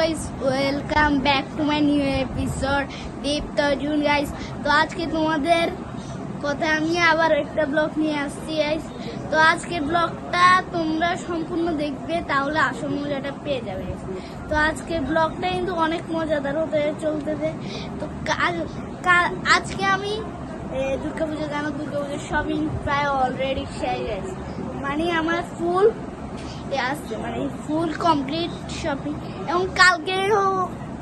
Guys, welcome back to my new episode Dipto June guys. তো আজকে তোমাদের কথা আমি আবার একটা ব্লগ নিয়ে আসছি গাইস। তো আজকের ব্লগটা তোমরা সম্পূর্ণ দেখবে, তাহলে আসল মজাটা পেয়ে যাবে। তো আজকের ব্লগটা কিন্তু অনেক মজাদার হতে চলতেছে। তো আজকে আমি দুর্গাপুজোর শপিং প্রায় অলরেডি শেষ গেছে, মানে আমার ফুল আসছে, মানে ফুল কমপ্লিট শপিং। এবং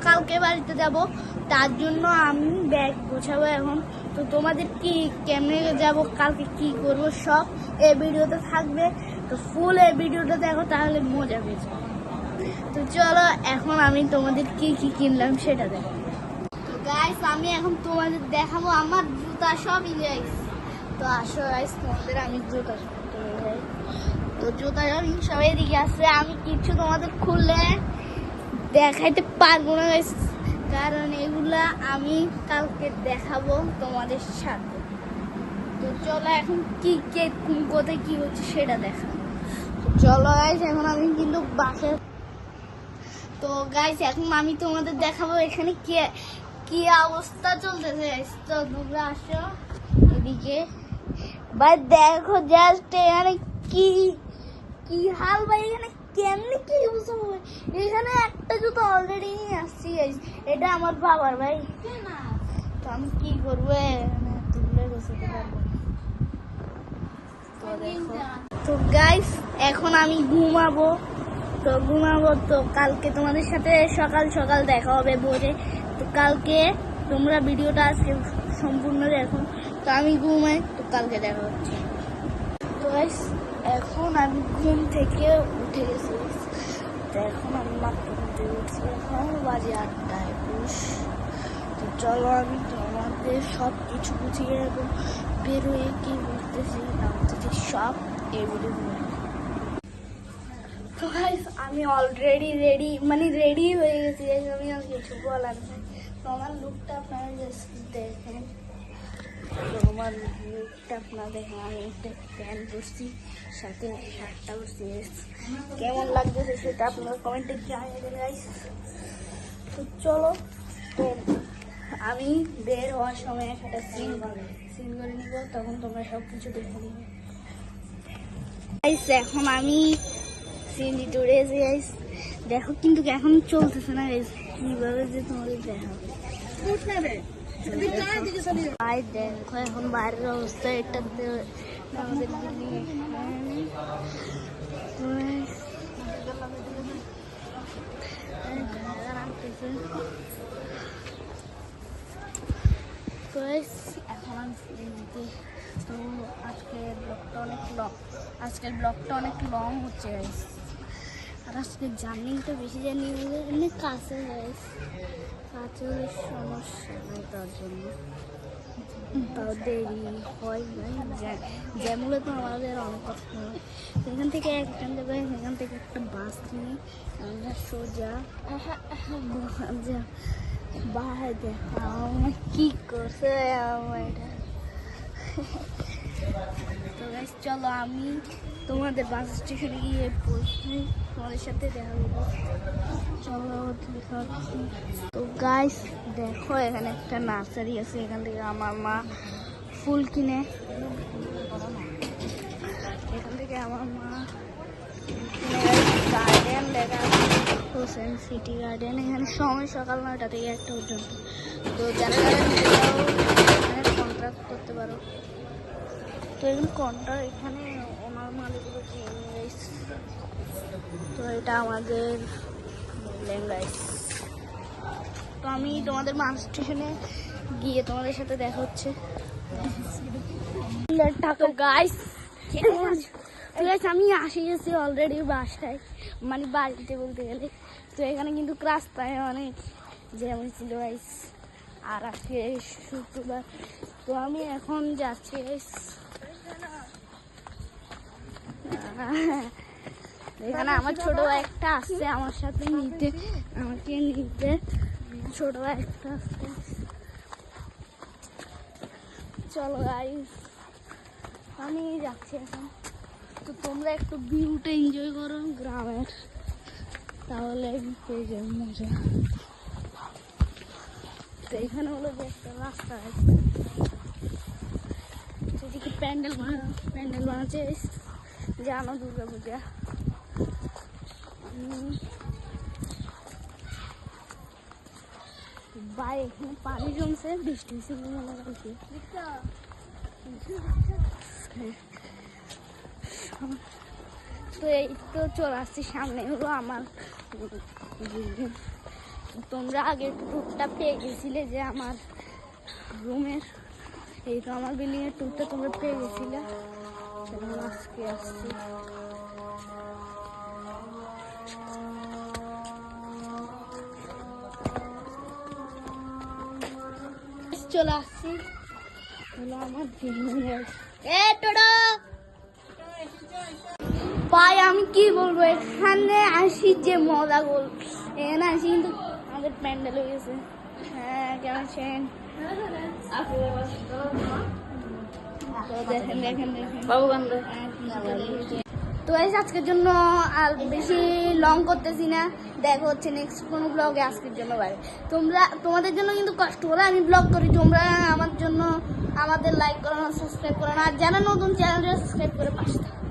কালকে বাড়িতে যাব, তার জন্য আমি ব্যাগ গোছাবো এখন। তো তোমাদের কি কেমনে যাব, কালকে কি করব, সব এই ভিডিওতে থাকবে। তো ফুল এই ভিডিওটা দেখো, তাহলে মজা পেয়েছে। তো চলো এখন আমি তোমাদের কি কি কিনলাম সেটা দেখো। তো গাইস, আমি এখন তোমাদের দেখাবো আমার জুতা শপিং গাইস। তো আসো গাইস, তোমাদের আমি জুতা শপিং করে যাই। তো জুতা শপিং সবাই দিকে আসছে, আমি কিছু তোমাদের খুললে দেখাইতে পারবো না গাইস, কারণ এগুলা আমি কালকে দেখাবো তোমাদের সাথে। তো চলো এখন কি কোথায় কি হচ্ছে সেটা দেখাবো। তো চলো গাইস, এখন আমি কিন্তু বাসে। তো গাইস, এখন আমি তোমাদের দেখাবো এখানে কি অবস্থা চলতেছে। তো তোমরা আসো এদিকে ভাই, দেখো জাস্ট এখানে কি হাল ভাই, এখানে কেমনি কি বুঝবো। এখানে একটা জুতো অলরেডি নিয়ে আসছি গাইস, এটা আমার বাবার ভাই। তো আমি কি করবো, তুলে বসাতে পারবো। তো দেখো, তো গাইস এখন আমি ঘুমাবো। তো কালকে তোমাদের সাথে সকাল সকাল দেখা হবে ভোরে। তো কালকে তোমরা ভিডিওটা আজকে সম্পূর্ণ দেখো। তো আমি ঘুমাই, তো কালকে দেখা হচ্ছে। তো গাইস এখন আমি ঘুম থেকে উঠে গেছি। তো এখন আমি মাত্র উঠে উঠছি, এখন বাজে 8:20। তো চলো আমি তোমাদের সব কিছু গুছিয়ে এবং বেরোয় কি বুঝতেছি না বুঝতেছি সব এই ভিডিও। তো গাইস আমি অলরেডি রেডি হয়ে গেছি। আমি আর কিছু বলার নেই। তো আমার লুকটা আপনারা জাস্ট দেখেন। তো আমার লুকটা আপনারা দেখেন, আমি একটা প্যান্ট পরছি, সাথে শার্টটা পরছি। কেমন লাগতেছে সেটা আপনারা কমেন্টে জানিয়ে দেবেন গাইস। তো চলো, তো আমি বের হওয়ার সময় একটা সিন করে নিব, তখন তোমরা সব কিছু দেখে নিবে গাইস। এখন আমি সিনজি টুরে এসে গাইস, দেখো কিন্তু এখন চলতেছে না গাইস, কিভাবে যে তোমাদের দেখাবো। ভাই দেখো এখন বাইরের অবস্থা, এটা আমাদের তো এখন আমি তো আজকের ব্লগটা অনেক লং হচ্ছে গাইস। আর আজকে জার্নিটা বেশি জার্নি হলে এমনি কাছে গাইস, কাছে হলে সমস্যা নেই, তার জন্য তাও দেরি হয় নাই। যেমন তো আমাদের অনেক কষ্ট হয়। এখান থেকে একটা যাবে, এখান থেকে একটা বাস নিয়ে আমরা সোজা বাহার দেখা আমার কি করছে আমার। তো গাইস চলো আমি তোমাদের বাস স্টেশনে গিয়ে পৌঁছাই, তোমাদের সাথে দেখা করবো। চলো তো গাইস দেখো, এখানে একটা নার্সারি আছে, এখান থেকে আমার মা ফুল কিনে। এখান থেকে আমার মা গার্ডেন লেখা হোসেন সিটি গার্ডেন। এখানে সময় সকাল 9টা থেকে 1টা পর্যন্ত। তো যারা এখানে কন্ট্রাক্ট করতে পারো। তো এখানে এখানে ওনার মালিকগুলো গাইস। তো এটা আমাদের গাইস। তো আমি তোমাদের বাস স্টেশনে গিয়ে তোমাদের সাথে দেখা হচ্ছে। তো গাইস আমি আসে গেছি অলরেডি বাসায়, মানে বাড়িতে বলতে গেলে। তো এখানে কিন্তু রাস্তায় অনেক জ্যাম ছিল গাইস, আর আজকে শুক্রবার। তো আমি এখন যাচ্ছি গাইস, এখানে আমার ছোট ভাই একটা আসছে আমার সাথে আমাকে নিতে। ছোট ভাই একটা আসছে। চলো গাইস আমি যাচ্ছি এখন। তো তোমরা একটু ভিউটা এনজয় করো গ্রামের। তাহলে পেয়ে যাবে মজা। তো এখানে হলো যে একটা রাস্তা আছে, সেদিকে প্যান্ডেল বানাচ্ছে, জানো দুর্গা পূজা। ভাই এখানে পানি জমছে, বৃষ্টি হয়েছে মনে করছি। তো এই তো চলে আসছি, সামনে হলো আমার বিল্ডিং। তোমরা আগের ট্যুরটা পেয়ে গেছিলে যে আমার রুমের, এই তো আমার বিল্ডিং এর ট্যুরটা তোমরা পেয়ে গেছিলে, আজকে আসছি। চলে আসছি হলো আমার বিল্ডিং এর। ভাই আমি কি বলবো, এখানে আসি যে মজা করব, এখানে আসি কিন্তু আমাদের প্যান্ডেল হয়ে গেছে। হ্যাঁ কেমন আছেন? দেখেন দেখেন দেখেন তো আজকের জন্য আর বেশি লং করতেছি না, দেখা হচ্ছে নেক্সট কোনো ব্লগে। আজকের জন্য বাইরে তোমাদের জন্য কিন্তু কষ্ট করে আমি ব্লগ করি, তোমরা আমার জন্য আমাদের লাইক করো না, সাবস্ক্রাইব করো না, আর যারা নতুন চ্যানেলটা সাবস্ক্রাইব করে পাশে থাকো।